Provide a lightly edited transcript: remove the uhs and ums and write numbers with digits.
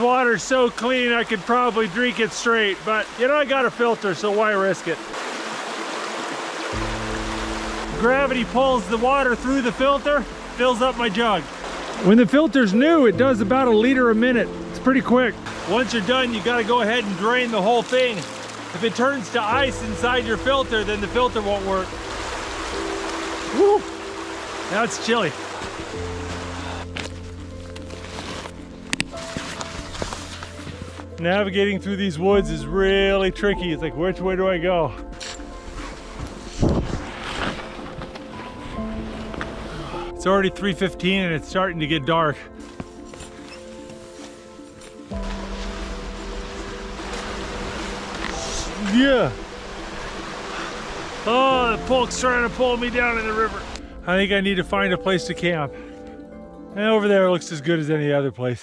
Water's so clean I could probably drink it straight, but you know, I got a filter, so why risk it? Gravity pulls the water through the filter, fills up my jug. When the filter's new, it does about 1 liter a minute. It's pretty quick. Once you're done, you gotta go ahead and drain the whole thing. If it turns to ice inside your filter, then the filter won't work. Woo! Now it's chilly. Navigating through these woods is really tricky. It's like, which way do I go? It's already 3:15 and it's starting to get dark. Yeah. Oh, the polk's trying to pull me down in the river. I think I need to find a place to camp. And over there looks as good as any other place.